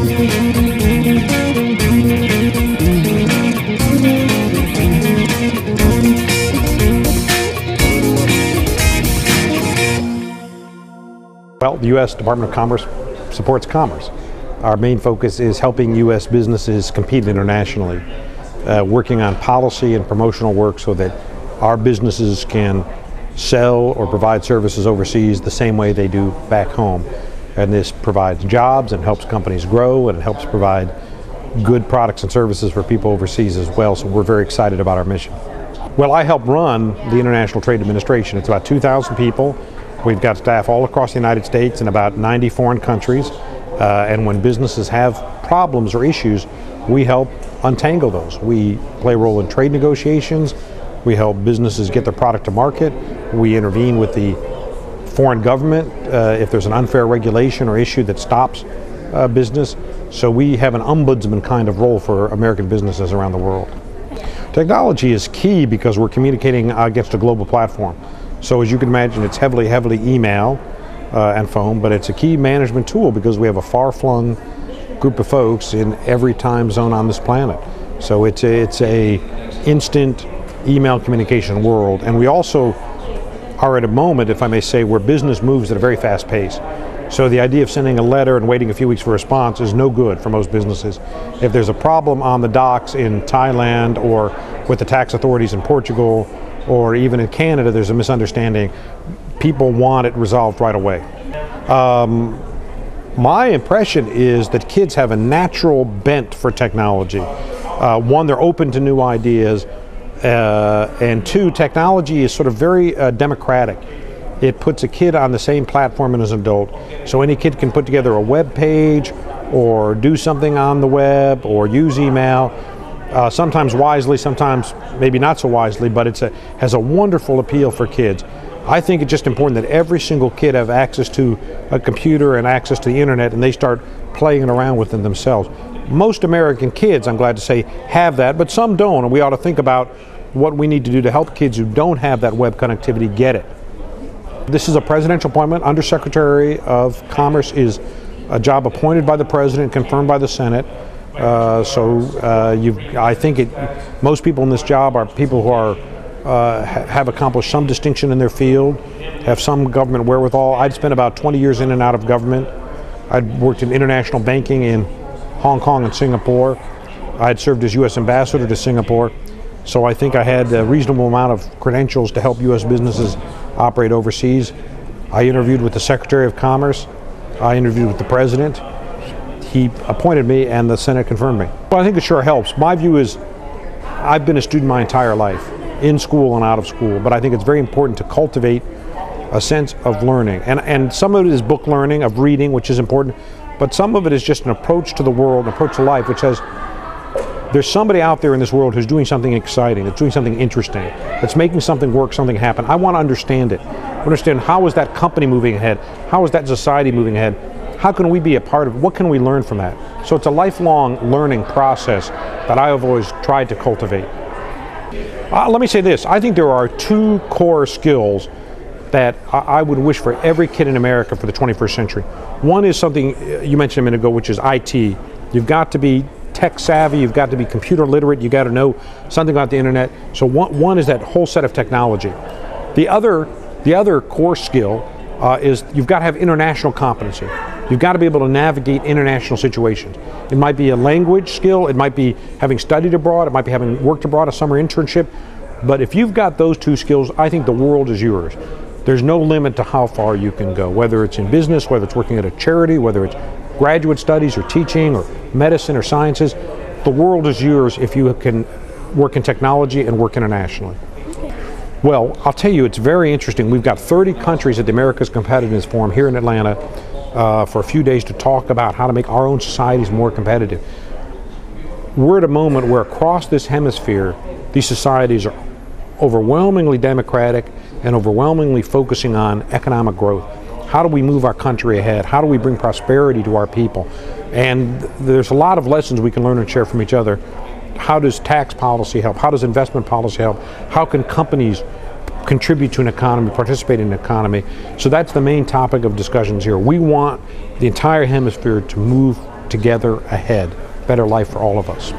Well, the U.S. Department of Commerce supports commerce. Our main focus is helping U.S. businesses compete internationally, working on policy and promotional work so that our businesses can sell or provide services overseas the same way they do back home. And this provides jobs and helps companies grow and helps provide good products and services for people overseas as well. So we're very excited about our mission. Well, I help run the International Trade Administration. It's about 2,000 people. We've got staff all across the United States in about 90 foreign countries. And when businesses have problems or issues, we help untangle those. We play a role in trade negotiations. We help businesses get their product to market. We intervene with the foreign government if there's an unfair regulation or issue that stops business. So we have an ombudsman kind of role for American businesses around the world. Technology is key because we're communicating against a global platform. So as you can imagine, it's heavily email and phone, but it's a key management tool because we have a far-flung group of folks in every time zone on this planet. So it's a instant email communication world, and we also are at a moment, if I may say, where business moves at a very fast pace. So the idea of sending a letter and waiting a few weeks for a response is no good for most businesses. If there's a problem on the docks in Thailand or with the tax authorities in Portugal or even in Canada, there's a misunderstanding. People want it resolved right away. My impression is that kids have a natural bent for technology. One, they're open to new ideas, and two, technology is sort of very democratic. It puts a kid on the same platform as an adult. So any kid can put together a web page or do something on the web or use email. Sometimes wisely, sometimes maybe not so wisely, but it has a wonderful appeal for kids. I think it's just important that every single kid have access to a computer and access to the internet, and they start playing around with them themselves. Most American kids, I'm glad to say, have that, but some don't, and we ought to think about what we need to do to help kids who don't have that web connectivity get it. This is a presidential appointment. Undersecretary of Commerce is a job appointed by the President, confirmed by the Senate. I think most people in this job are people who have accomplished some distinction in their field, have some government wherewithal. I'd spent about 20 years in and out of government. I'd worked in international banking in Hong Kong and Singapore. I'd served as U.S. ambassador to Singapore. So I think I had a reasonable amount of credentials to help U.S. businesses operate overseas. I interviewed with the Secretary of Commerce. I interviewed with the President. He appointed me and the Senate confirmed me. Well, I think it sure helps. My view is I've been a student my entire life, in school and out of school, but I think it's very important to cultivate a sense of learning. And some of it is book learning, of reading, which is important, but some of it is just an approach to the world, an approach to life, which says there's somebody out there in this world who's doing something exciting, that's doing something interesting, that's making something work, something happen. I want to understand it. Understand how is that company moving ahead? How is that society moving ahead? How can we be a part of it? What can we learn from that? So it's a lifelong learning process that I have always tried to cultivate. Let me say this. I think there are two core skills that I would wish for every kid in America for the 21st century. One is something you mentioned a minute ago, which is IT. You've got to be tech savvy, you've got to be computer literate, you've got to know something about the internet. So one is that whole set of technology. The other core skill is you've got to have international competency. You've got to be able to navigate international situations. It might be a language skill, it might be having studied abroad, it might be having worked abroad, a summer internship. But if you've got those two skills, I think the world is yours. There's no limit to how far you can go, whether it's in business, whether it's working at a charity, whether it's graduate studies or teaching or medicine or sciences. The world is yours if you can work in technology and work internationally. Well, I'll tell you, it's very interesting. We've got 30 countries at the America's Competitiveness Forum here in Atlanta for a few days to talk about how to make our own societies more competitive. We're at a moment where across this hemisphere, these societies are overwhelmingly democratic and overwhelmingly focusing on economic growth. How do we move our country ahead? How do we bring prosperity to our people? And there's a lot of lessons we can learn and share from each other. How does tax policy help? How does investment policy help? How can companies contribute to an economy, participate in an economy? So that's the main topic of discussions here. We want the entire hemisphere to move together ahead. Better life for all of us.